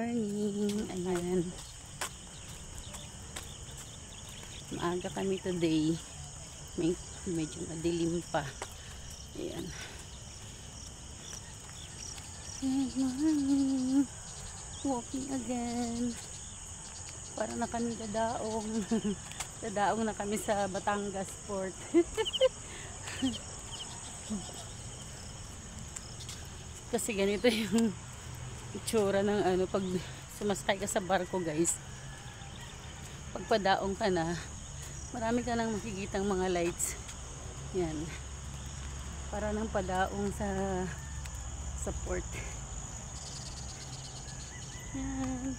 morning. Ayan. Maaga kami today. Medyo madilim pa. Ayan. Good morning. Walking again. Para na kami dadaong. Dadaong na kami sa Batangas Port. Kasi ganito yung itsura ng pag sumasakay ka sa barko, guys. Pag padaong ka na, marami ka nang makikitang mga lights. Yan. Para nang padaong sa port. Yan.